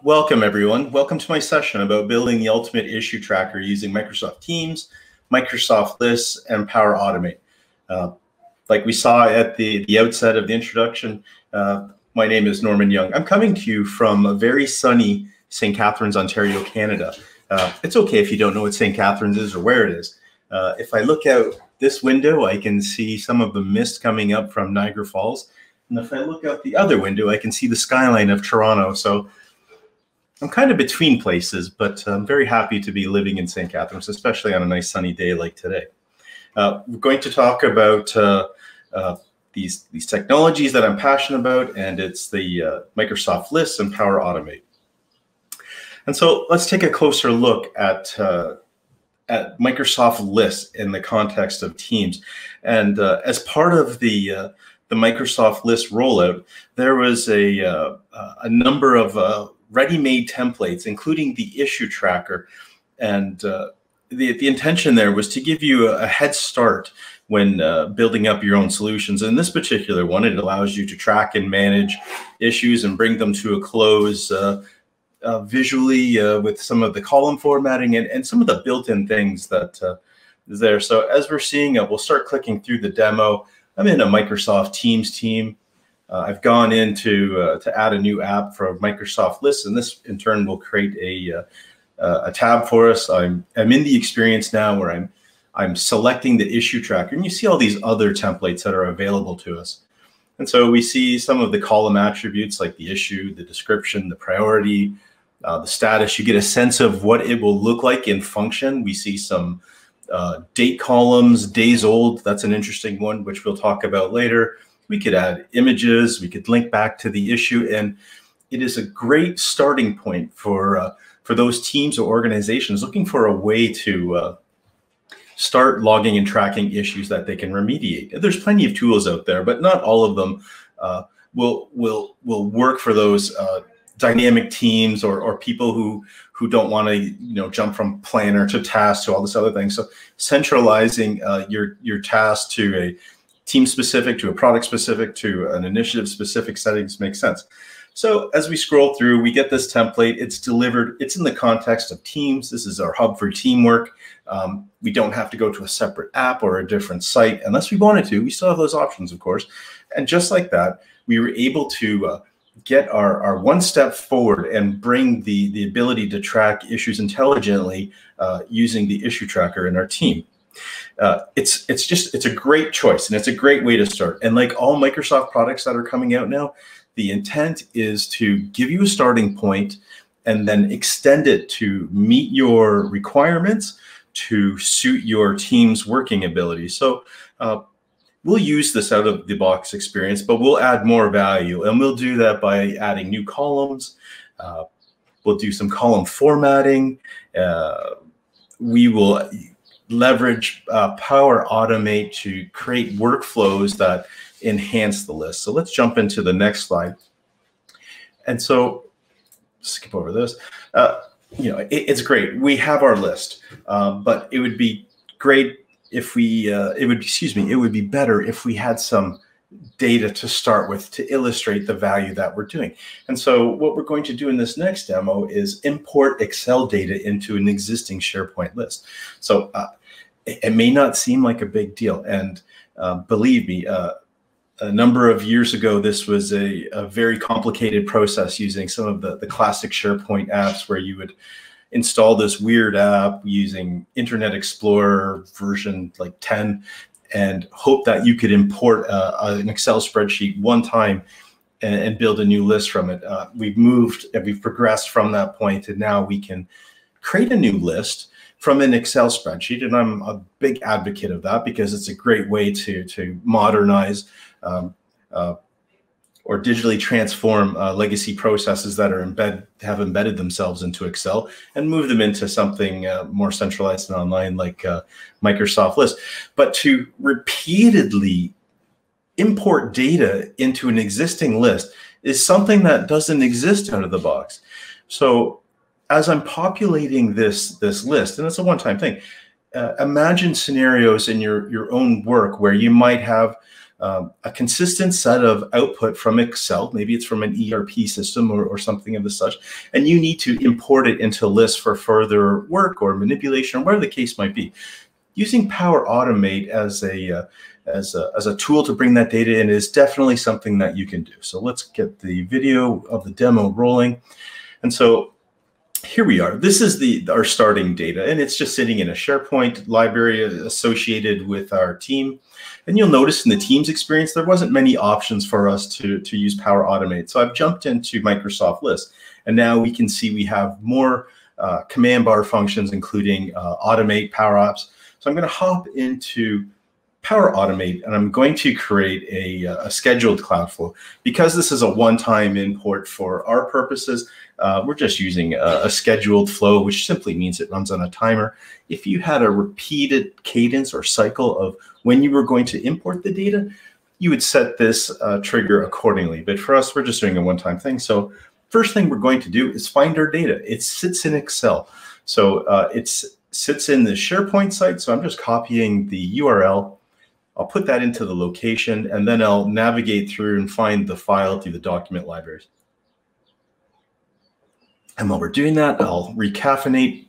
Welcome, everyone. Welcome to my session about building the ultimate issue tracker using Microsoft Teams, Microsoft Lists, and Power Automate. Like we saw at the outset of the introduction, my name is Norman Young. I'm coming to you from a very sunny St. Catharines, Ontario, Canada. It's okay if you don't know what St. Catharines is or where it is. If I look out this window, I can see some of the mist coming up from Niagara Falls. And if I look out the other window, I can see the skyline of Toronto. So I'm kind of between places, but I'm very happy to be living in St. Catharines, especially on a nice sunny day like today. We're going to talk about these technologies that I'm passionate about, and it's the Microsoft Lists and Power Automate. And so let's take a closer look at Microsoft Lists in the context of Teams. And as part of the Microsoft List rollout, there was a number of ready-made templates, including the issue tracker. And the intention there was to give you a head start when building up your own solutions. In this particular one, it allows you to track and manage issues and bring them to a close visually with some of the column formatting and some of the built-in things that is there. So as we're seeing, we'll start clicking through the demo. I'm in a Microsoft Teams team. I've gone in to add a new app for Microsoft Lists, and this in turn will create a tab for us. I'm in the experience now where I'm selecting the issue tracker, and you see all these other templates that are available to us. And so we see some of the column attributes like the issue, the description, the priority, the status. You get a sense of what it will look like in function. We see some date columns, days old. That's an interesting one, which we'll talk about later. We could add images, we could link back to the issue, and it is a great starting point for those teams or organizations looking for a way to start logging and tracking issues that they can remediate. There's plenty of tools out there, but not all of them will work for those dynamic teams or people who don't want to jump from planner to task to all this other thing. So centralizing your task to a team specific, to a product specific, to an initiative specific settings makes sense. So as we scroll through, we get this template. It's delivered. It's in the context of Teams. This is our hub for teamwork. We don't have to go to a separate app or a different site unless we wanted to. We still have those options, of course. And just like that, we were able to get our one step forward and bring the ability to track issues intelligently using the issue tracker in our team. It's a great choice, and it's a great way to start. And like all Microsoft products that are coming out now, the intent is to give you a starting point and then extend it to meet your requirements to suit your team's working ability. So we'll use this out of the box experience, but we'll add more value, and we'll do that by adding new columns. We'll do some column formatting. We will leverage Power Automate to create workflows that enhance the list. So let's jump into the next slide. And so skip over this. It's great. We have our list, but it would be great if we, it would be better if we had some data to start with to illustrate the value that we're doing. And so what we're going to do in this next demo is import Excel data into an existing SharePoint list. So it may not seem like a big deal. And believe me, a number of years ago, this was a very complicated process using some of the classic SharePoint apps where you would install this weird app using Internet Explorer version like 10 and hope that you could import an Excel spreadsheet one time and build a new list from it. We've progressed from that point, and now we can create a new list from an Excel spreadsheet. And I'm a big advocate of that because it's a great way to modernize or digitally transform legacy processes that have embedded themselves into Excel and move them into something more centralized and online like Microsoft List. But to repeatedly import data into an existing list is something that doesn't exist out of the box. So as I'm populating this list, and it's a one-time thing, imagine scenarios in your own work where you might have a consistent set of output from Excel. Maybe it's from an ERP system or something of the such, and you need to import it into lists for further work or manipulation or whatever the case might be. Using Power Automate as a tool to bring that data in is definitely something that you can do. So let's get the video of the demo rolling. And so here we are. This is our starting data, and it's just sitting in a SharePoint library associated with our team. And you'll notice in the Teams experience, there wasn't many options for us to use Power Automate. So I've jumped into Microsoft List, and now we can see we have more command bar functions, including Automate, Power Apps. So I'm going to hop into Power Automate, and I'm going to create a scheduled Cloudflow. Because this is a one-time import for our purposes, we're just using a scheduled flow, which simply means it runs on a timer. If you had a repeated cadence or cycle of when you were going to import the data, you would set this trigger accordingly. But for us, we're just doing a one-time thing. So first thing we're going to do is find our data. It sits in Excel. So it sits in the SharePoint site. So I'm just copying the URL. I'll put that into the location, and then I'll navigate through and find the file through the document libraries. And while we're doing that, I'll recaffeinate.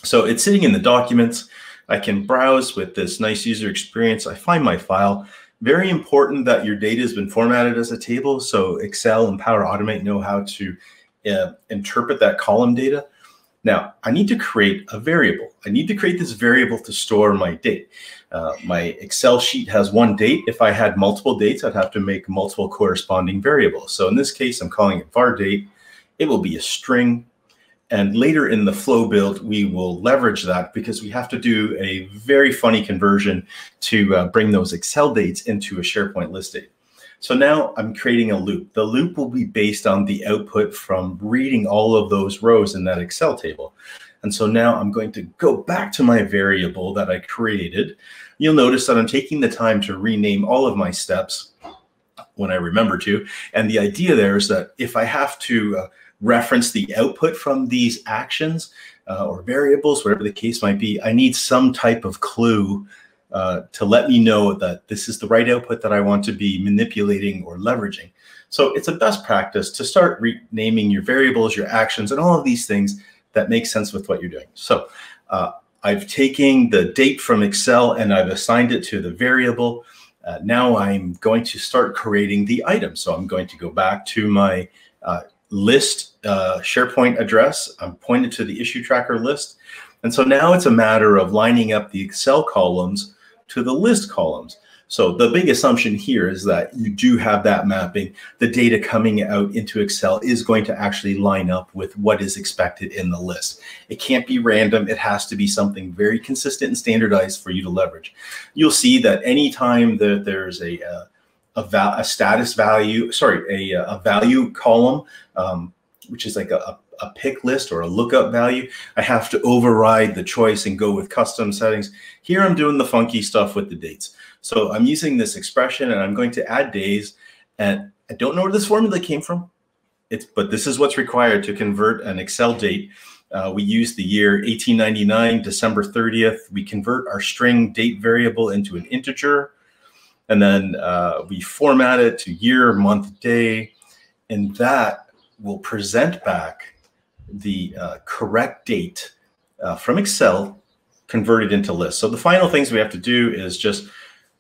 So it's sitting in the documents. I can browse with this nice user experience. I find my file. Very important that your data has been formatted as a table. So Excel and Power Automate know how to interpret that column data. Now, I need to create a variable. I need to create this variable to store my date. My Excel sheet has one date. If I had multiple dates, I'd have to make multiple corresponding variables. So in this case, I'm calling it var date. It will be a string. And later in the flow build, we will leverage that because we have to do a very funny conversion to bring those Excel dates into a SharePoint list date. So now I'm creating a loop. The loop will be based on the output from reading all of those rows in that Excel table. And so now I'm going to go back to my variable that I created. You'll notice that I'm taking the time to rename all of my steps when I remember to. And the idea there is that if I have to reference the output from these actions or variables, whatever the case might be, I need some type of clue to let me know that this is the right output that I want to be manipulating or leveraging. So it's a best practice to start renaming your variables, your actions, and all of these things that make sense with what you're doing. So I've taken the date from Excel and I've assigned it to the variable. Now I'm going to start creating the item. So I'm going to go back to my list SharePoint address. I'm pointed to the issue tracker list. And so now it's a matter of lining up the Excel columns to the list columns. So the big assumption here is that you do have that mapping. The data coming out into Excel is going to actually line up with what is expected in the list. It can't be random. It has to be something very consistent and standardized for you to leverage. You'll see that anytime that there's a status value, sorry, a value column, which is like a pick list or a lookup value, I have to override the choice and go with custom settings. Here I'm doing the funky stuff with the dates. So I'm using this expression and I'm going to add days, and I don't know where this formula came from, but this is what's required to convert an Excel date. We use the year 1899, December 30th. We convert our string date variable into an integer, and then we format it to year, month, day, and that will present back the correct date from Excel converted into list. So the final things we have to do is just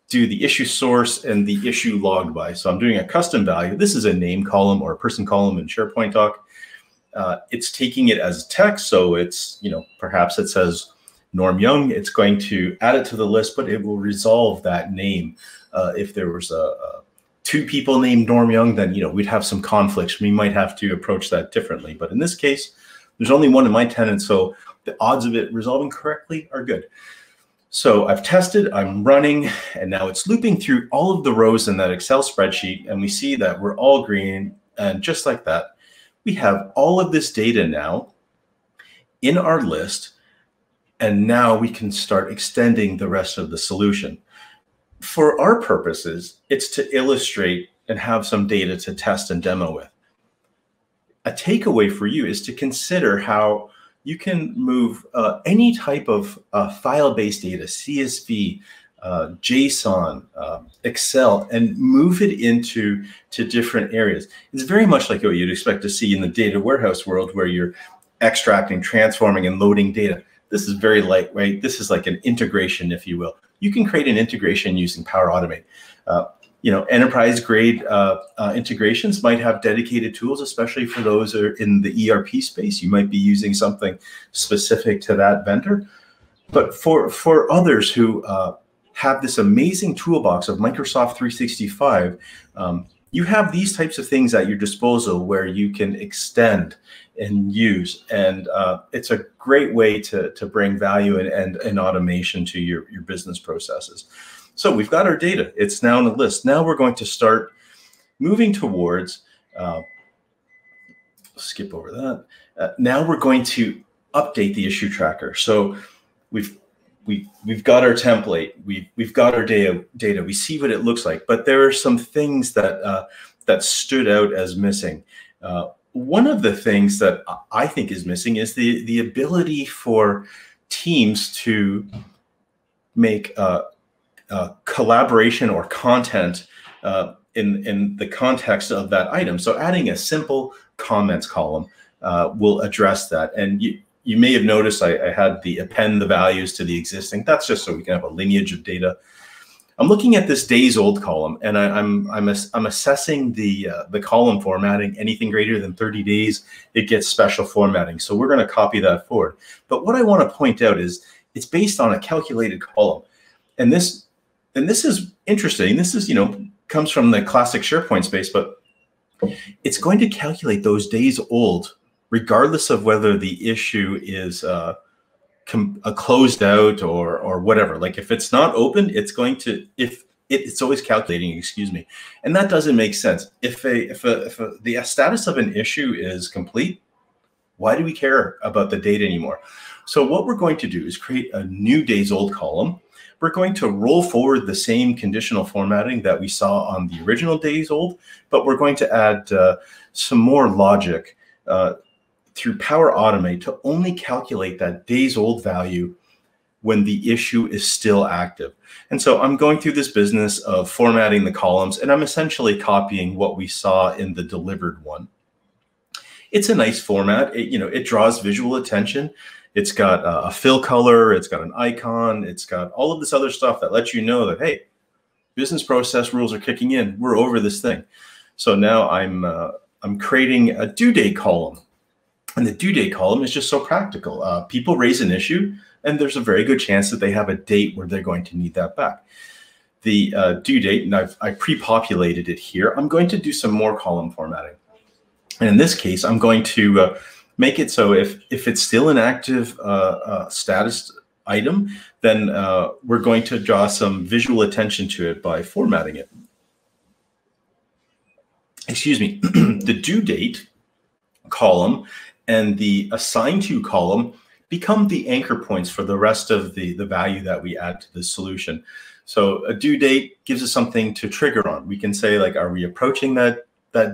do the issue source and the issue logged by. So I'm doing a custom value. This is a name column or a person column in SharePoint doc. It's taking it as text. So it's, perhaps it says Norm Young. It's going to add it to the list, but it will resolve that name. If there was two people named Norm Young, then we'd have some conflicts. We might have to approach that differently. But in this case, there's only one in my tenant, so the odds of it resolving correctly are good. So I've tested, I'm running, and now it's looping through all of the rows in that Excel spreadsheet, and we see that we're all green. And just like that, we have all of this data now in our list, and now we can start extending the rest of the solution. For our purposes, it's to illustrate and have some data to test and demo with. A takeaway for you is to consider how you can move any type of file-based data, CSV, JSON, Excel, and move it into different areas. It's very much like what you'd expect to see in the data warehouse world, where you're extracting, transforming, and loading data. This is very lightweight. This is like an integration, if you will. You can create an integration using Power Automate. Enterprise grade integrations might have dedicated tools, especially for those who are in the ERP space. You might be using something specific to that vendor. But for others who have this amazing toolbox of Microsoft 365, you have these types of things at your disposal where you can extend and use. And it's a great way to bring value and automation to your business processes. So we've got our data. It's now in a list. Now we're going to start moving towards, skip over that. Now we're going to update the issue tracker. So we've got our template. We've got our data. We see what it looks like, but there are some things that stood out as missing. One of the things that I think is missing is the ability for teams to make collaboration or content in the context of that item. So adding a simple comments column will address that. And you may have noticed I had the append the values to the existing. That's just so we can have a lineage of data. I'm looking at this days old column, and I'm assessing the column formatting. Anything greater than 30 days, it gets special formatting. So we're going to copy that forward. But what I want to point out is it's based on a calculated column, and this is interesting. This is comes from the classic SharePoint space, but it's going to calculate those days old, regardless of whether the issue is closed out or whatever. Like if it's not open, it's going to, it's always calculating, excuse me. And that doesn't make sense. If the status of an issue is complete, why do we care about the date anymore? So what we're going to do is create a new days old column. We're going to roll forward the same conditional formatting that we saw on the original days old, but we're going to add some more logic through Power Automate to only calculate that days old value when the issue is still active. And so I'm going through this business of formatting the columns, and I'm essentially copying what we saw in the delivered one. It's a nice format. It draws visual attention. It's got a fill color. It's got an icon. It's got all of this other stuff that lets you know that, hey, business process rules are kicking in. We're over this thing. So now I'm creating a due date column. And the due date column is just so practical. People raise an issue, and there's a very good chance that they have a date where they're going to need that back. The due date, and I pre-populated it here. I'm going to do some more column formatting. And in this case, I'm going to make it so if it's still an active status item, then we're going to draw some visual attention to it by formatting it. Excuse me, the due date column and the assigned to column become the anchor points for the rest of the value that we add to the solution. So a due date gives us something to trigger on. We can say, like, are we approaching that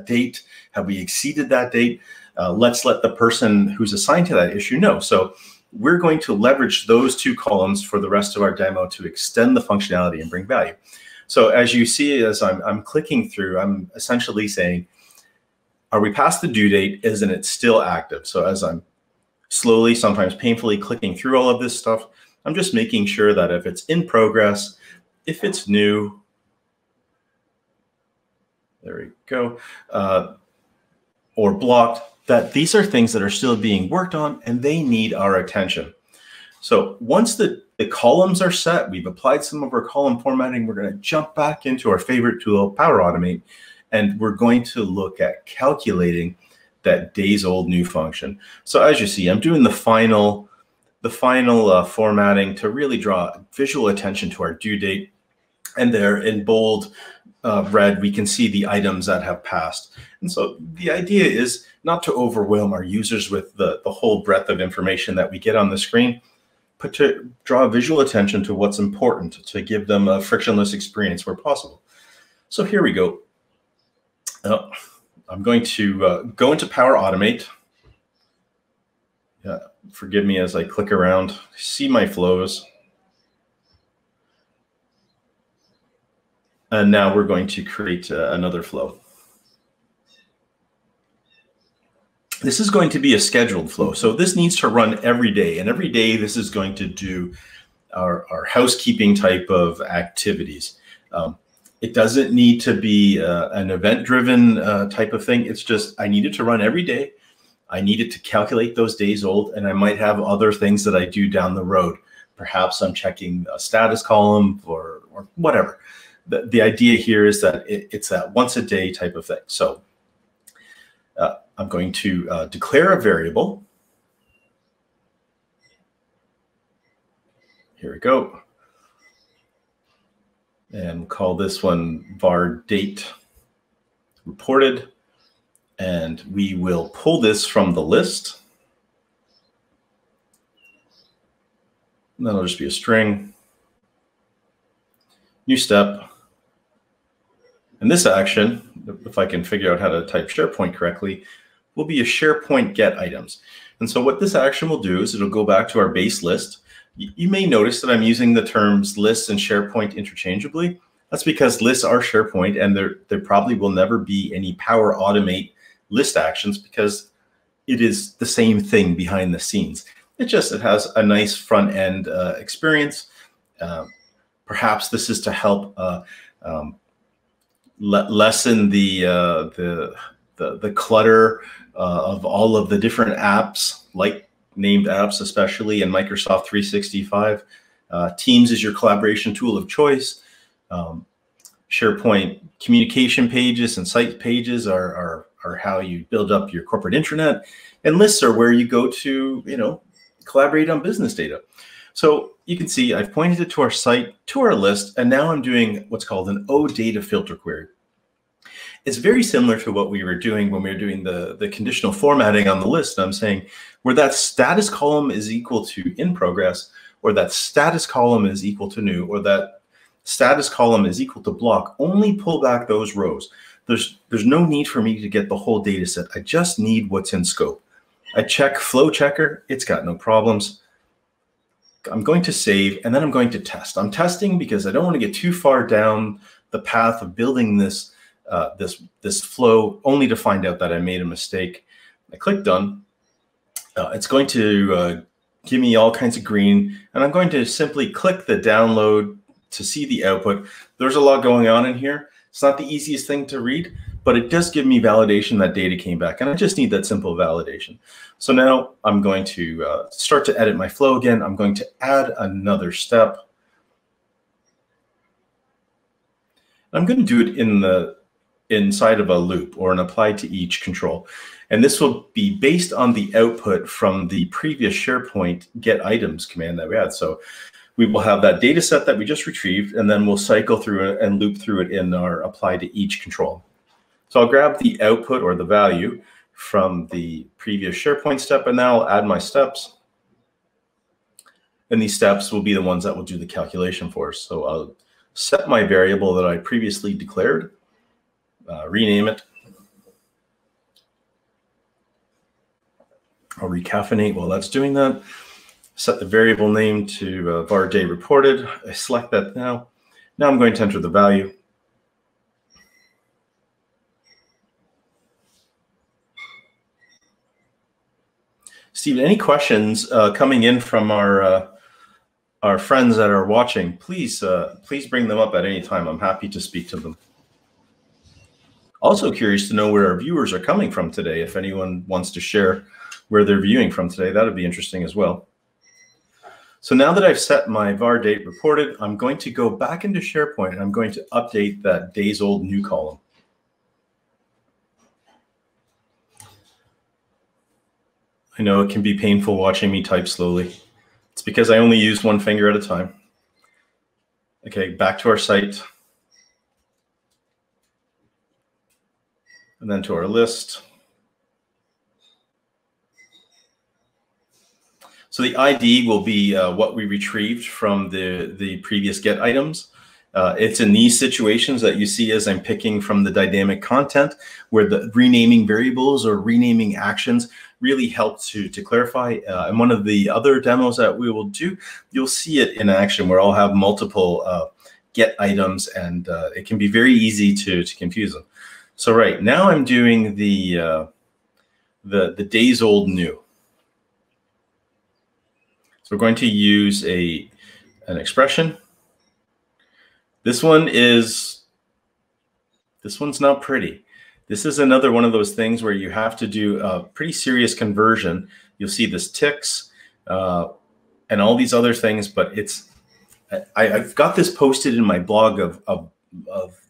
date? Have we exceeded that date? Let's let the person who's assigned to that issue know. So we're going to leverage those two columns for the rest of our demo to extend the functionality and bring value. So as you see, as I'm clicking through, I'm essentially saying, are we past the due date? Isn't it still active? So as I'm slowly, sometimes painfully clicking through all of this stuff, I'm just making sure that if it's in progress, if it's new, there we go, or blocked, that these are things that are still being worked on and they need our attention. So once the columns are set, we've applied some of our column formatting, we're going to jump back into our favorite tool, Power Automate, and we're going to look at calculating that days old new function. So as you see, I'm doing the final formatting to really draw visual attention to our due date. And there in bold red, we can see the items that have passed. And so the idea is not to overwhelm our users with the whole breadth of information that we get on the screen, but to draw visual attention to what's important, to give them a frictionless experience where possible. So here we go. I'm going to go into Power Automate. Forgive me as I click around, see my flows. And now we're going to create another flow. This is going to be a scheduled flow. So this needs to run every day. And every day this is going to do our housekeeping type of activities. It doesn't need to be an event-driven type of thing. It's just I need it to run every day. I need it to calculate those days old. And I might have other things that I do down the road. Perhaps I'm checking a status column or whatever. The idea here is that it's that once a day type of thing. So I'm going to declare a variable. Here we go. And we'll call this one var date reported. And we will pull this from the list. And that'll just be a string. New step. And this action, if I can figure out how to type SharePoint correctly, will be a SharePoint get items. And so what this action will do is it'll go back to our base list. You may notice that I'm using the terms lists and SharePoint interchangeably. That's because lists are SharePoint, and there probably will never be any Power Automate list actions because it is the same thing behind the scenes. It has a nice front end experience. Perhaps this is to help lessen the clutter of all of the different apps, like named apps, especially in Microsoft 365. Teams is your collaboration tool of choice. SharePoint communication pages and site pages are how you build up your corporate intranet, and lists are where you go to, collaborate on business data. So you can see I've pointed it to our site, to our list, and now I'm doing what's called an OData filter query. It's very similar to what we were doing when we were doing the conditional formatting on the list. I'm saying where that status column is equal to in progress, or that status column is equal to new, or that status column is equal to block, only pull back those rows. There's no need for me to get the whole data set. I just need what's in scope. I check flow checker, it's got no problems. I'm going to save, and then I'm going to test. I'm testing because I don't want to get too far down the path of building this this flow only to find out that I made a mistake. I click done. It's going to give me all kinds of green, and I'm going to simply click the download to see the output. There's a lot going on in here. It's not the easiest thing to read, but it does give me validation that data came back, and I just need that simple validation. So now I'm going to start to edit my flow again. I'm going to add another step. I'm going to do it inside of a loop or an applied to each control. And this will be based on the output from the previous SharePoint get items command that we had. So we will have that data set that we just retrieved, and then we'll cycle through it and loop through it in our apply to each control. So I'll grab the output or the value from the previous SharePoint step, and now I'll add my steps. And these steps will be the ones that will do the calculation for us. So I'll set my variable that I previously declared, rename it. I'll recaffeinate while that's doing that. Set the variable name to var day reported. I select that now. Now I'm going to enter the value. Steve, any questions coming in from our friends that are watching? Please bring them up at any time. I'm happy to speak to them. Also curious to know where our viewers are coming from today. If anyone wants to share where they're viewing from today, that would be interesting as well. So now that I've set my var date reported, I'm going to go back into SharePoint and I'm going to update that days old new column. I know it can be painful watching me type slowly. It's because I only use one finger at a time. Okay, back to our site. And then to our list. So the ID will be what we retrieved from the previous get items. It's in these situations that you see as I'm picking from the dynamic content where the renaming variables or renaming actions really help to clarify. And one of the other demos that we will do, you'll see it in action where I'll have multiple get items, and it can be very easy to confuse them. So right now I'm doing the days old new. So we're going to use an expression. This one's not pretty. This is another one of those things where you have to do a pretty serious conversion. You'll see this ticks and all these other things, but I've got this posted in my blog of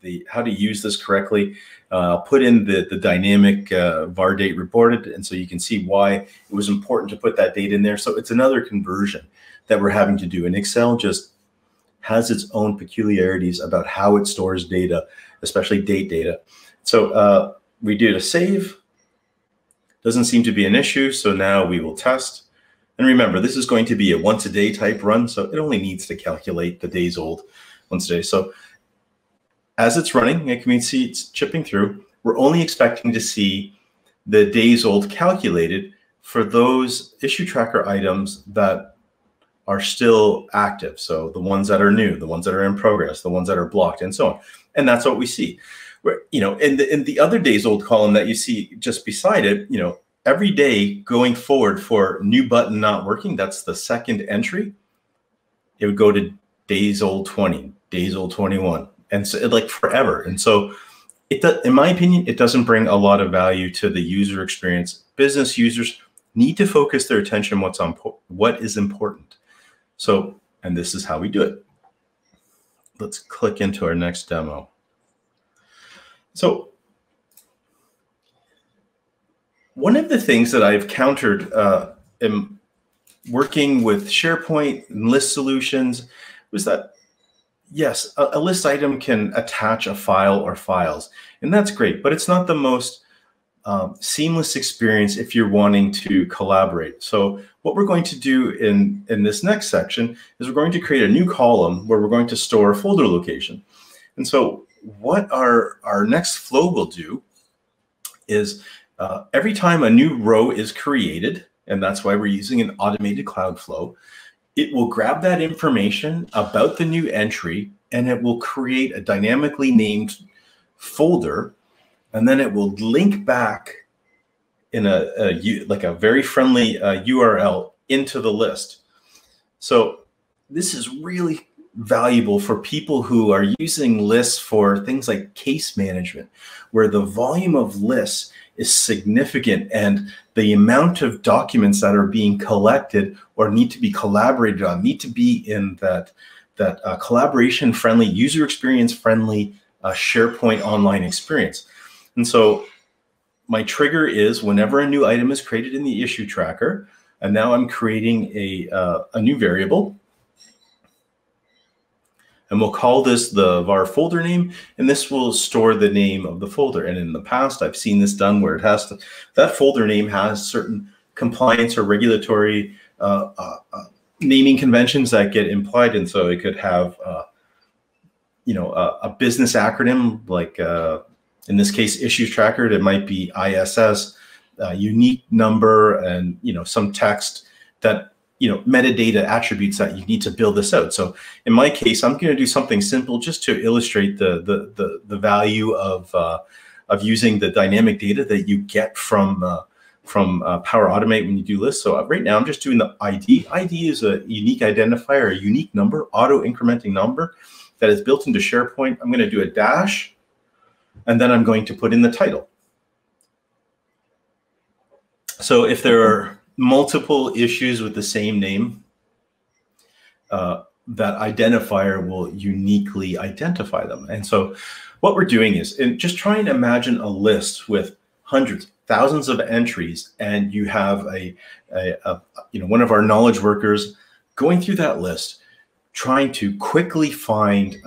the how to use this correctly. I'll put in the dynamic var date reported, and so you can see why it was important to put that date in there. So it's another conversion that we're having to do, and Excel just has its own peculiarities about how it stores data, especially date data. So we did a save. Doesn't seem to be an issue, so now we will test. And remember, this is going to be a once a day type run, so it only needs to calculate the days old once a day. So as it's running, you can see it's chipping through. We're only expecting to see the days old calculated for those issue tracker items that are still active. So the ones that are new, the ones that are in progress, the ones that are blocked, and so on. And that's what we see. You know, in the other days old column that you see just beside it, you know, every day going forward for new button not working, that's the second entry. It would go to days old 20, days old 21, and so like forever. And so it does, in my opinion, it doesn't bring a lot of value to the user experience. Business users need to focus their attention on what is important. So, and this is how we do it. Let's click into our next demo. So one of the things that I've countered in working with SharePoint and list solutions was that, yes, a list item can attach a file or files, and that's great, but it's not the most seamless experience if you're wanting to collaborate. So what we're going to do in this next section is we're going to create a new column where we're going to store a folder location. And so what our next flow will do is every time a new row is created, and that's why we're using an automated cloud flow, it will grab that information about the new entry and it will create a dynamically named folder, and then it will link back in like a very friendly URL into the list. So this is really valuable for people who are using lists for things like case management, where the volume of lists is significant and the amount of documents that are being collected or need to be collaborated on need to be in that collaboration friendly, user experience friendly SharePoint online experience. And so my trigger is whenever a new item is created in the issue tracker, and now I'm creating a new variable. And we'll call this the var folder name, and this will store the name of the folder. And in the past, I've seen this done where it has to, that folder name has certain compliance or regulatory naming conventions that get implied. And so it could have, you know, a business acronym like, in this case, issues tracker. It might be ISS, unique number, and, you know, some text that, you know, metadata attributes that you need to build this out. So in my case, I'm going to do something simple just to illustrate the value of using the dynamic data that you get from Power Automate when you do lists. So right now I'm just doing the ID. ID is a unique identifier, a unique number, auto incrementing number that is built into SharePoint. I'm going to do a dash, and then I'm going to put in the title. So if there are multiple issues with the same name, that identifier will uniquely identify them. And so what we're doing is, and just try and imagine a list with hundreds, thousands of entries, and you have you know, one of our knowledge workers going through that list, trying to quickly find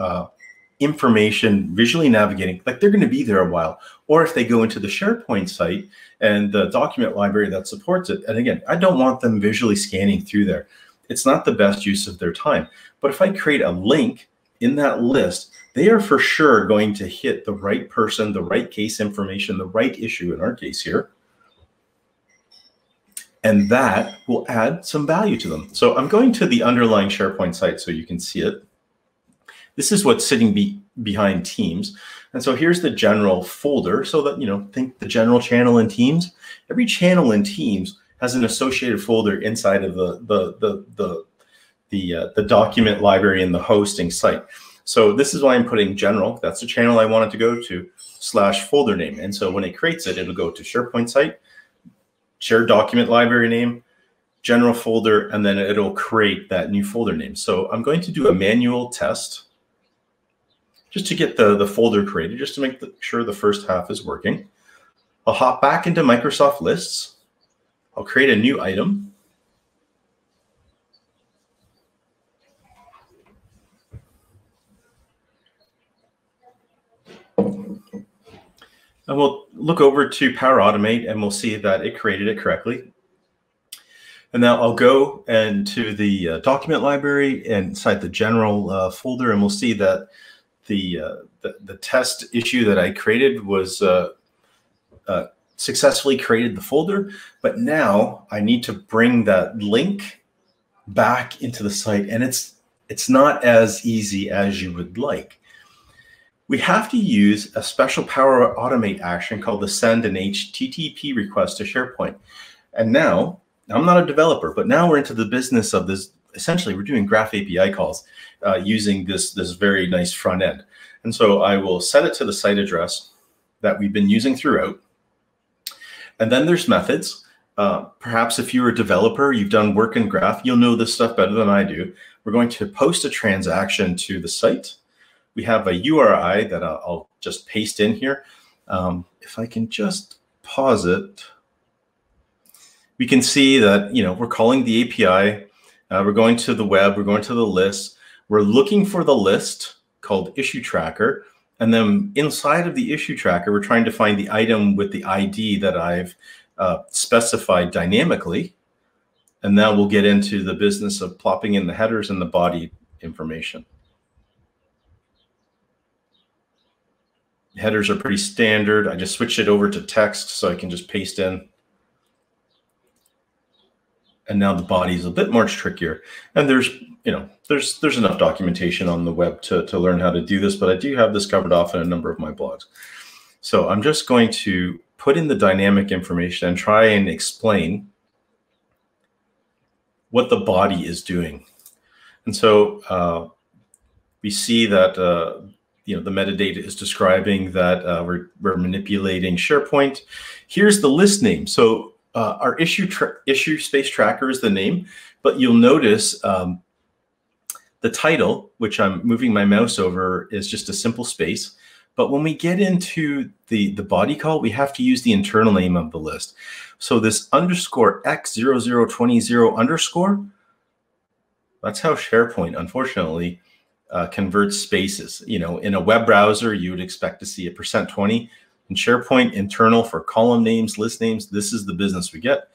information, visually navigating, like they're going to be there a while. Or if they go into the SharePoint site and the document library that supports it, and again, I don't want them visually scanning through there. It's not the best use of their time. But if I create a link in that list, they are for sure going to hit the right person, the right case information, the right issue in our case here. And that will add some value to them. So I'm going to the underlying SharePoint site so you can see it. This is what's sitting behind Teams. And so here's the general folder, so that, you know, think the general channel in Teams. Every channel in Teams has an associated folder inside of the document library in the hosting site. So this is why I'm putting general. That's the channel I want it to go to, /folder name. And so when it creates it, it'll go to SharePoint site, shared document library name, general folder, and then it'll create that new folder name. So I'm going to do a manual test just to get the folder created, just to make sure the first half is working. I'll hop back into Microsoft Lists. I'll create a new item. And we'll look over to Power Automate, and we'll see that it created it correctly. And now I'll go into the document library inside the general folder, and we'll see that the test issue that I created was successfully created the folder. But now I need to bring that link back into the site, and it's not as easy as you would like. We have to use a special Power Automate action called the send an HTTP request to SharePoint. And now, I'm not a developer, but now we're into the business of this. Essentially, we're doing Graph API calls using this very nice front end. And so I will set it to the site address that we've been using throughout. And then there's methods. Perhaps if you're a developer, you've done work in Graph, you'll know this stuff better than I do. We're going to post a transaction to the site. We have a URI that I'll just paste in here. If I can just pause it, we can see that, you know, we're calling the API. We're going to the web. We're going to the list. We're looking for the list called issue tracker. And then inside of the issue tracker, we're trying to find the item with the ID that I've specified dynamically. And now we'll get into the business of plopping in the headers and the body information. Headers are pretty standard. I just switched it over to text so I can just paste in. And now the body is a bit more trickier. And there's enough documentation on the web to learn how to do this, but I do have this covered off in a number of my blogs. So I'm just going to put in the dynamic information and try and explain what the body is doing. And so we see that the metadata is describing that we're manipulating SharePoint. Here's the list name. So our issue space tracker is the name, but you'll notice the title, which I'm moving my mouse over, is just a simple space. But when we get into the body call, we have to use the internal name of the list. So this underscore x0020 underscore, that's how SharePoint, unfortunately, converts spaces. You know, in a web browser, you would expect to see a %20. In SharePoint internal for column names, list names, this is the business we get.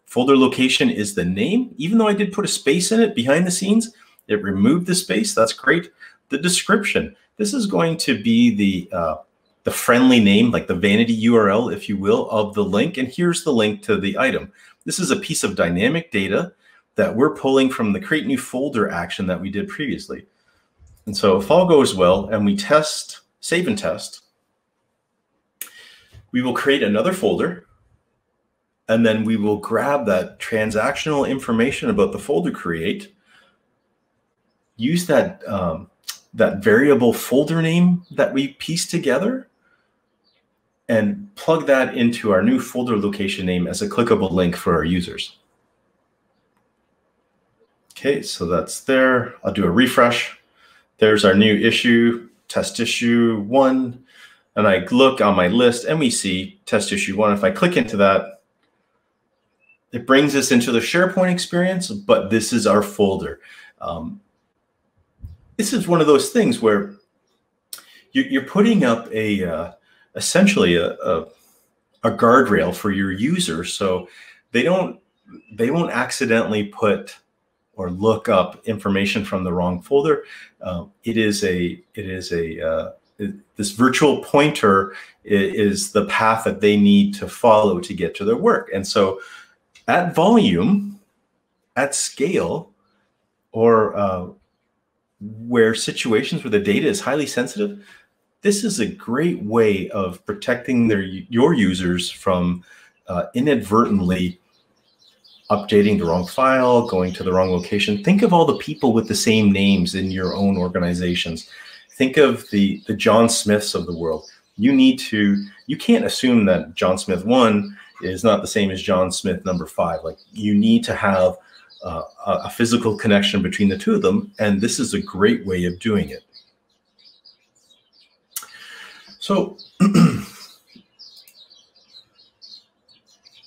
Folder location is the name. Even though I did put a space in it behind the scenes, it removed the space. That's great. The description, this is going to be the friendly name, like the vanity URL, if you will, of the link. And here's the link to the item. This is a piece of dynamic data that we're pulling from the create new folder action that we did previously. And so if all goes well and we test, save and test, we will create another folder, and then we will grab that transactional information about the folder create, use that, that variable folder name that we pieced together, and plug that into our new folder location name as a clickable link for our users. Okay, so that's there. I'll do a refresh. There's our new issue, test issue 1. And I look on my list and we see test issue 1. If I click into that, it brings us into the SharePoint experience, but this is our folder. This is one of those things where you're putting up essentially a guardrail for your users, so they won't accidentally put or look up information from the wrong folder. This virtual pointer is the path that they need to follow to get to their work. And so at volume, at scale, or where situations where the data is highly sensitive, this is a great way of protecting your users from inadvertently updating the wrong file, going to the wrong location. Think of all the people with the same names in your own organizations. Think of the John Smiths of the world. You can't assume that John Smith 1 is not the same as John Smith number 5. Like, you need to have a physical connection between the two of them, and this is a great way of doing it. So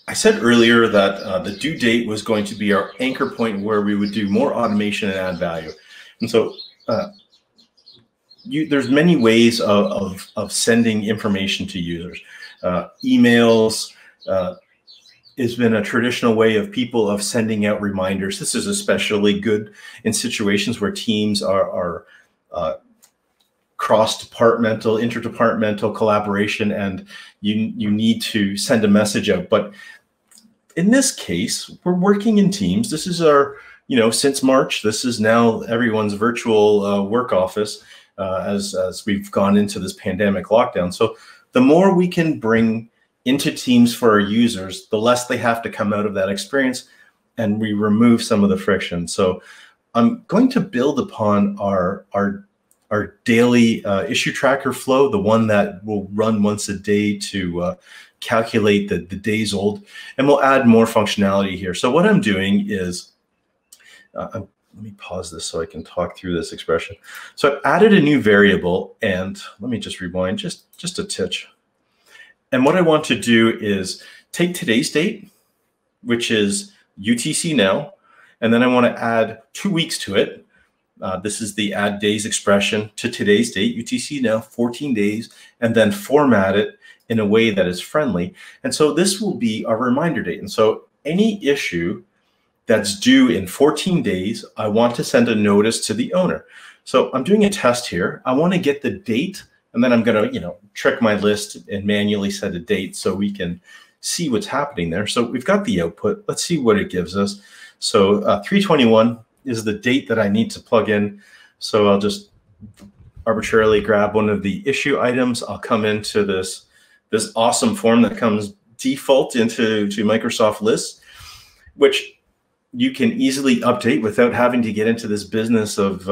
I said earlier that the due date was going to be our anchor point where we would do more automation and add value. And so there's many ways of sending information to users. Emails has been a traditional way of people of sending out reminders. This is especially good in situations where teams are cross-departmental, interdepartmental collaboration, and you need to send a message out. But in this case, we're working in teams. This is our, since March, this is now everyone's virtual work office as we've gone into this pandemic lockdown. So the more we can bring into teams for our users, the less they have to come out of that experience, and we remove some of the friction. So I'm going to build upon our daily issue tracker flow, the one that will run once a day to calculate the days old, and we'll add more functionality here. So what I'm doing is, let me pause this so I can talk through this expression. So I've added a new variable, and let me just rewind just a titch. And what I want to do is take today's date, which is UTC now, and then I want to add 2 weeks to it. This is the add days expression to today's date, UTC now, 14 days, and then format it in a way that is friendly. And so this will be our reminder date. And so any issue that's due in 14 days, I want to send a notice to the owner. So I'm doing a test here. I want to get the date, and then I'm going to, trick my list and manually set a date so we can see what's happening there. So we've got the output. Let's see what it gives us. So 3/21 is the date that I need to plug in. So I'll just arbitrarily grab one of the issue items. I'll come into this awesome form that comes default into Microsoft Lists, which you can easily update without having to get into this business of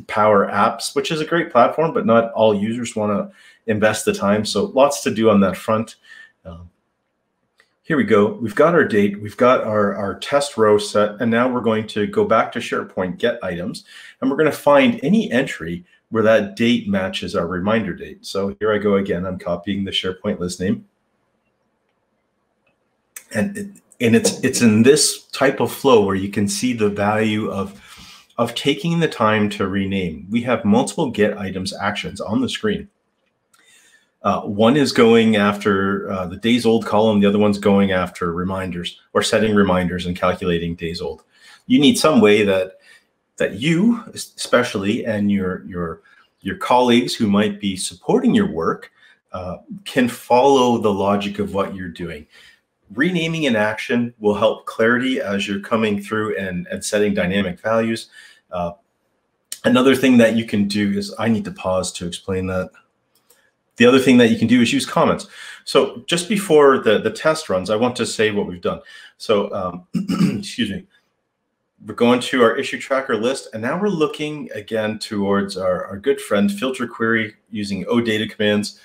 Power Apps, which is a great platform, but not all users want to invest the time. So lots to do on that front. Here we go. We've got our date. We've got our test row set. And now we're going to go back to SharePoint, get items, and we're going to find any entry where that date matches our reminder date. So here I go again. I'm copying the SharePoint list name. And it's in this type of flow where you can see the value of taking the time to rename. We have multiple get items actions on the screen. One is going after the days old column. The other one's going after reminders, or setting reminders and calculating days old. You need some way that you, especially, and your colleagues who might be supporting your work can follow the logic of what you're doing. Renaming an action will help clarity as you're coming through and setting dynamic values. Another thing that you can do is, I need to pause to explain that. The other thing that you can do is use comments. So just before the test runs, I want to say what we've done. So excuse me. We're going to our issue tracker list, and now we're looking again towards our good friend filter query using OData commands.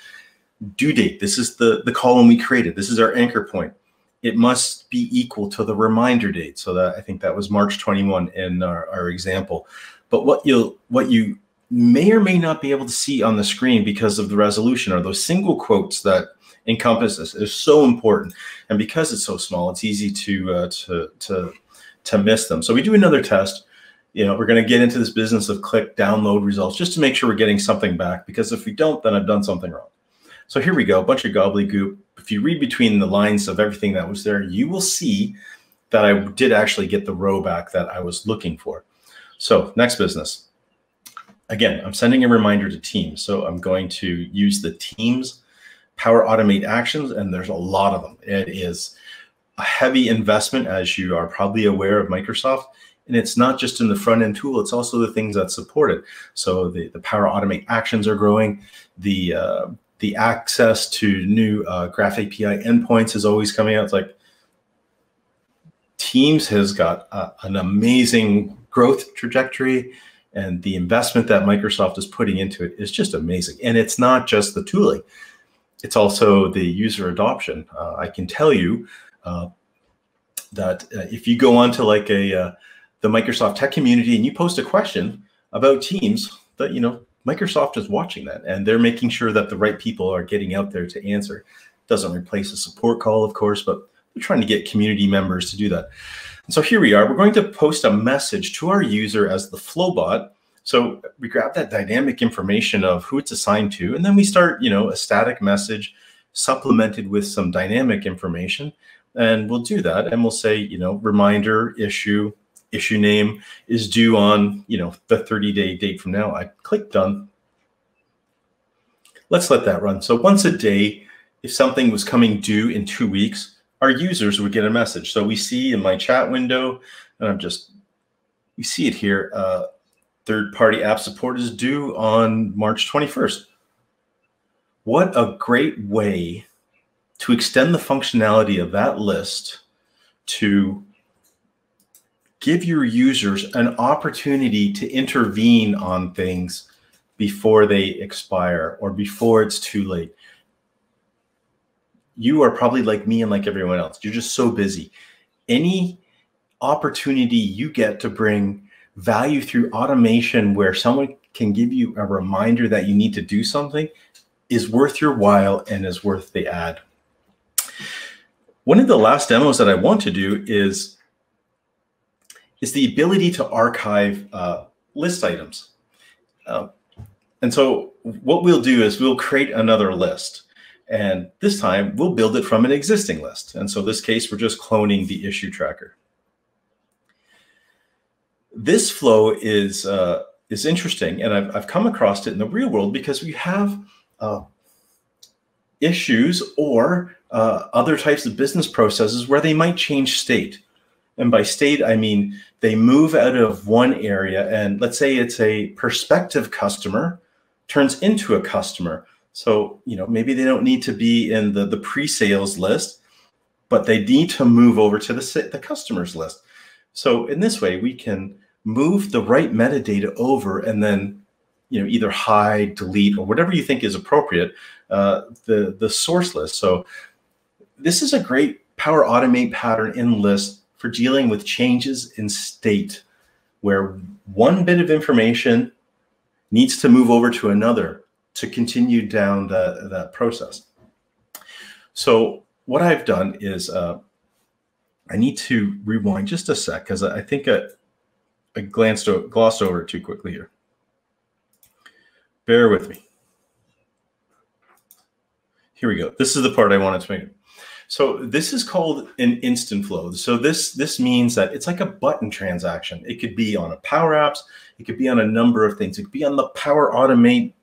Due date, this is the column we created. This is our anchor point. It must be equal to the reminder date. So that, I think that was March 21 in our example. But what you may or may not be able to see on the screen because of the resolution are those single quotes that encompass this. Is so important. And because it's so small, it's easy to miss them. So we do another test. We're going to get into this business of click download results just to make sure we're getting something back, because if we don't, then I've done something wrong. So here we go, a bunch of gobbledygook. If you read between the lines of everything that was there, you will see that I did actually get the row back that I was looking for. So next business. Again, I'm sending a reminder to Teams. So I'm going to use the Teams Power Automate actions, and there's a lot of them. It is a heavy investment, as you are probably aware of Microsoft, And it's not just in the front end tool, it's also the things that support it. So the Power Automate actions are growing. The access to new Graph API endpoints is always coming out. It's like Teams has got an amazing growth trajectory, and the investment that Microsoft is putting into it is just amazing. And it's not just the tooling, it's also the user adoption. I can tell you that if you go onto like the Microsoft tech community and you post a question about Teams, that Microsoft is watching that, and they're making sure that the right people are getting out there to answer. Doesn't replace a support call, of course, but they're trying to get community members to do that. And so here we are. We're going to post a message to our user as the Flowbot. So we grab that dynamic information of who it's assigned to, and then we start, a static message supplemented with some dynamic information. And we'll do that, and we'll say, reminder issue name is due on, the 30-day date from now. I click done. Let's let that run. So once a day, if something was coming due in 2 weeks, our users would get a message. So we see in my chat window, and we see it here, third-party app support is due on March 21st. What a great way to extend the functionality of that list to give your users an opportunity to intervene on things before they expire or before it's too late. You are probably like me and like everyone else. You're just so busy. Any opportunity you get to bring value through automation where someone can give you a reminder that you need to do something is worth your while and is worth the ad. One of the last demos that I want to do is the ability to archive list items. And so what we'll do is we'll create another list. And this time we'll build it from an existing list. And so in this case, we're just cloning the issue tracker. This flow is interesting, and I've come across it in the real world because we have issues or other types of business processes where they might change state. And by state, I mean they move out of one area, and let's say it's a prospective customer turns into a customer. So, maybe they don't need to be in the pre-sales list, but they need to move over to the customers list. So in this way, we can move the right metadata over and then, either hide, delete, or whatever you think is appropriate, the source list. So this is a great Power Automate pattern in list for dealing with changes in state, where one bit of information needs to move over to another to continue down that process. So what I've done is I need to rewind just a sec because I think I glossed over it too quickly here. Bear with me. Here we go. This is the part I wanted to make. So this is called an instant flow. So this means that it's like a button transaction. It could be on a Power Apps. It could be on a number of things. It could be on the Power Automate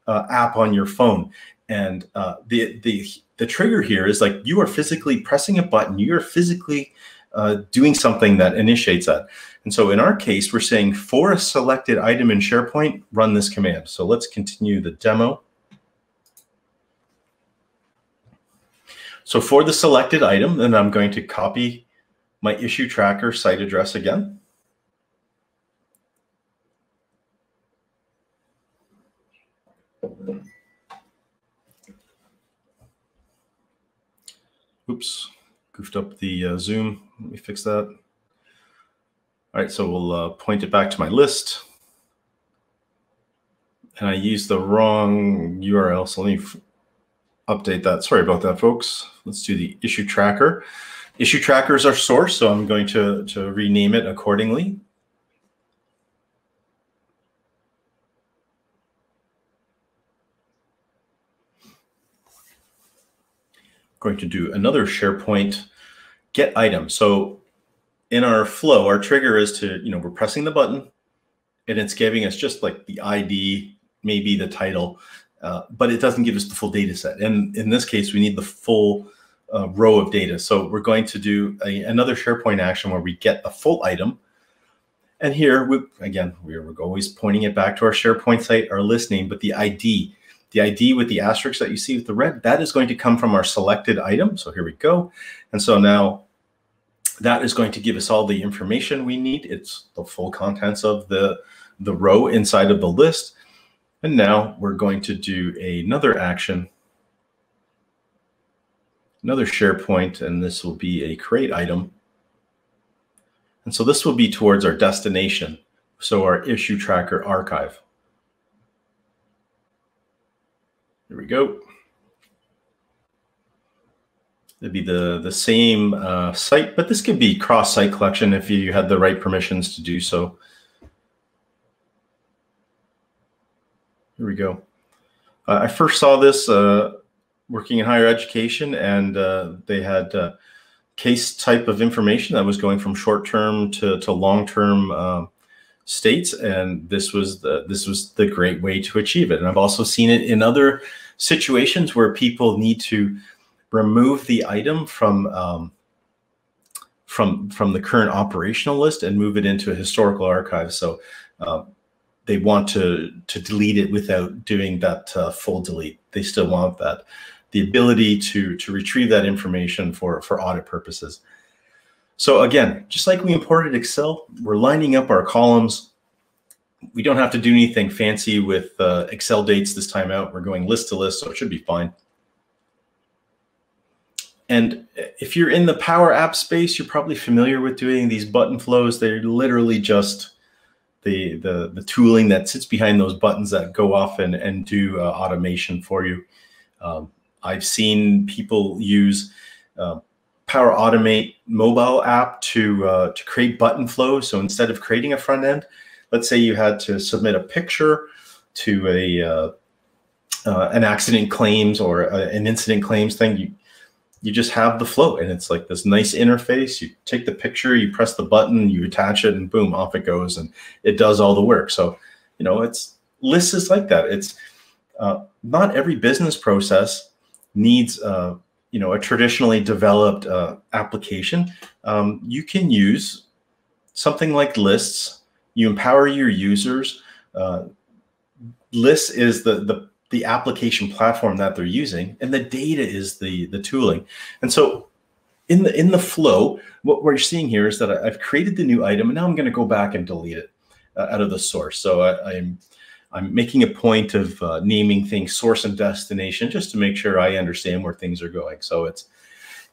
app on your phone. And the trigger here is like you are physically pressing a button. You are physically doing something that initiates that. And so in our case, we're saying for a selected item in SharePoint, run this command. So let's continue the demo. So for the selected item, then I'm going to copy my issue tracker site address again. Oops, goofed up the zoom. Let me fix that. All right, so we'll point it back to my list. And I used the wrong URL, so let me update that. Sorry about that, folks. Let's do the issue tracker. Issue tracker is our source, so I'm going to rename it accordingly. Going to do another SharePoint get item. So in our flow, our trigger is to, we're pressing the button and it's giving us just like the ID, maybe the title, but it doesn't give us the full data set. And in this case, we need the full row of data. So we're going to do another SharePoint action where we get the full item. And here, again, we're always pointing it back to our SharePoint site, our list name, but the ID with the asterisk that you see with the red, that is going to come from our selected item. So here we go. And so now that is going to give us all the information we need. It's the full contents of the row inside of the list. And now we're going to do another action, another SharePoint, and this will be a create item. And so this will be towards our destination, so our issue tracker archive. There we go. It'd be the same site, but this could be cross-site collection if you had the right permissions to do so. Here we go. I first saw this working in higher education, and they had case type of information that was going from short-term to long-term states, and this was the great way to achieve it. And I've also seen it in other situations where people need to remove the item from the current operational list and move it into a historical archive. So they want to delete it without doing that full delete. They still want the ability to retrieve that information for audit purposes. So again, just like we imported Excel, we're lining up our columns. We don't have to do anything fancy with Excel dates this time out. We're going list to list, so it should be fine. And if you're in the Power App space, you're probably familiar with doing these button flows. They're literally just the tooling that sits behind those buttons that go off and do automation for you. I've seen people use Power Automate mobile app to create button flows. So instead of creating a front end, let's say you had to submit a picture to an accident claims or an incident claims thing, you just have the flow, and it's like this nice interface. You take the picture, you press the button, you attach it, and boom, off it goes, and it does all the work. So, you know, lists is like that. It's not every business process needs a traditionally developed application. You can use something like lists. You empower your users. Lists is the application platform that they're using, and the data is the tooling. And so in the flow, what we're seeing here is that I've created the new item, and now I'm going to go back and delete it out of the source. So I'm making a point of naming things source and destination just to make sure I understand where things are going. So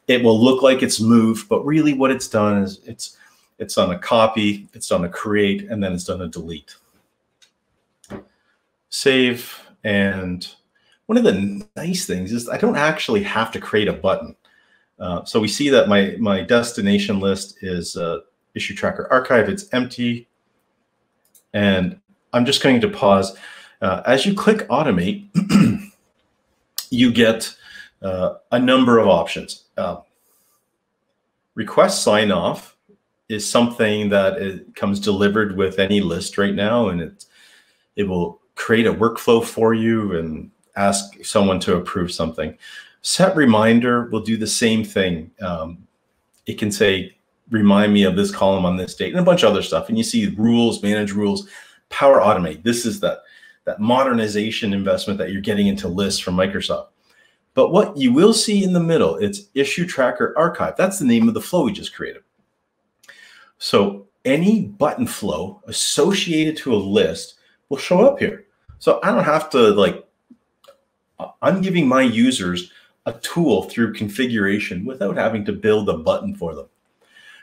it will look like it's moved, but really what it's done is it's done a copy, it's done a create, and then it's done a delete. Save. And one of the nice things is I don't actually have to create a button. So we see that my destination list is issue tracker archive. It's empty. And I'm just going to pause. As you click automate, you get a number of options. Request sign off is something that comes delivered with any list right now, and it will create a workflow for you and ask someone to approve something. Set reminder will do the same thing. It can say, remind me of this column on this date, and a bunch of other stuff. And you see rules, manage rules, Power Automate. This is that modernization investment that you're getting into lists from Microsoft. But what you will see in the middle, it's issue tracker archive. That's the name of the flow we just created. So any button flow associated to a list will show up here. So I don't have to I'm giving my users a tool through configuration without having to build a button for them.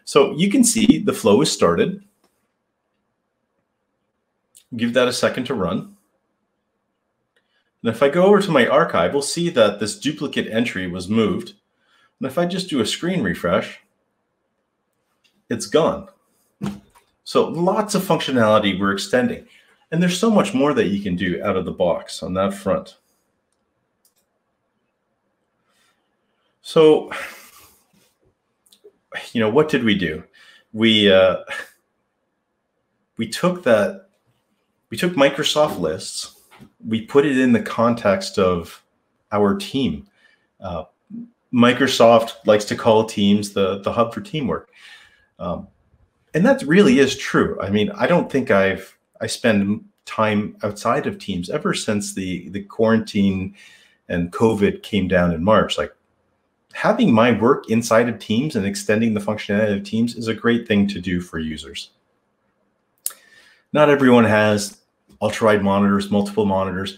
So you can see the flow is started. Give that a second to run. And if I go over to my archive, we'll see that this duplicate entry was moved. And if I just do a screen refresh, it's gone. So lots of functionality we're extending. And there's so much more that you can do out of the box on that front. So, what did we do? We took Microsoft lists, we put it in the context of our team. Microsoft likes to call teams the hub for teamwork. And that really is true. I mean, I don't think I spend time outside of Teams ever since the quarantine and COVID came down in March. Like, having my work inside of Teams and extending the functionality of Teams is a great thing to do for users. Not everyone has ultra-wide monitors, multiple monitors.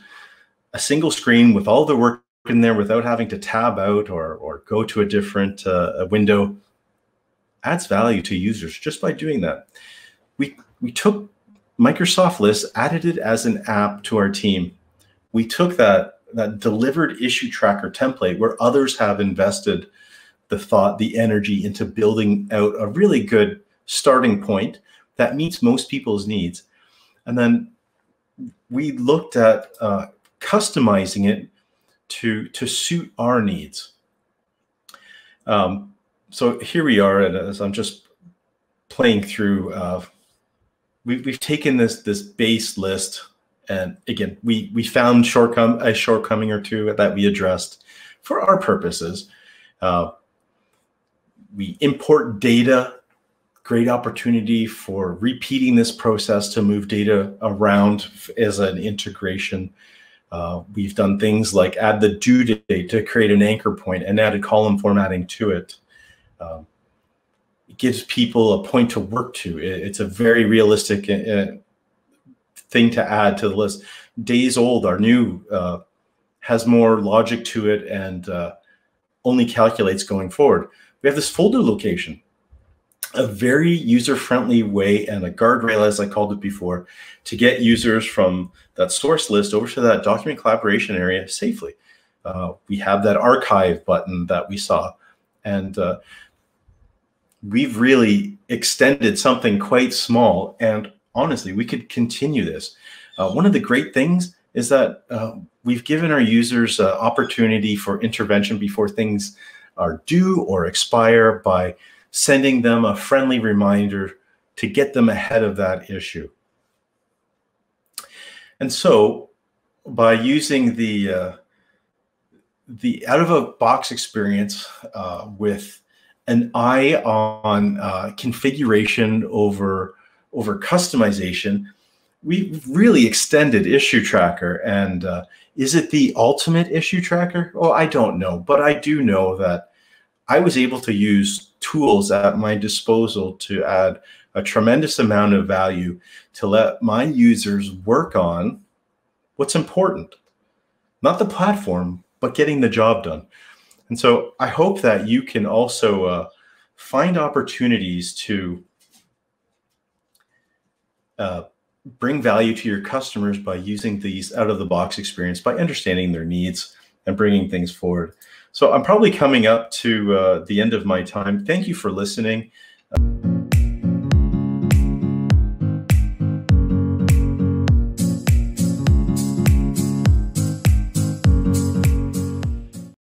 A single screen with all the work in there without having to tab out or go to a different window adds value to users just by doing that. We took Microsoft Lists, added it as an app to our team. We took that delivered issue tracker template where others have invested the thought, the energy into building out a really good starting point that meets most people's needs. And then we looked at customizing it to suit our needs. So here we are, and as I'm just playing through, we've taken this base list, and again, we found a shortcoming or two that we addressed for our purposes. We import data, great opportunity for repeating this process to move data around as an integration. We've done things like add the due date to create an anchor point and added column formatting to it. It gives people a point to work to. It's a very realistic thing to add to the list. Days old are new, has more logic to it, and only calculates going forward. We have this folder location, a very user-friendly way and a guardrail, as I called it before, to get users from that source list over to that document collaboration area safely. We have that archive button that we saw, and we've really extended something quite small, and honestly, we could continue this. One of the great things is that we've given our users opportunity for intervention before things are due or expire by sending them a friendly reminder to get them ahead of that issue. And so by using the out-of-a-box experience with an eye on configuration over customization, we've really extended issue tracker. And is it the ultimate issue tracker? Well, I don't know, but I do know that I was able to use tools at my disposal to add a tremendous amount of value to let my users work on what's important, not the platform, but getting the job done. And so I hope that you can also find opportunities to bring value to your customers by using these out-of-the-box experience, by understanding their needs and bringing things forward. So I'm probably coming up to the end of my time. Thank you for listening.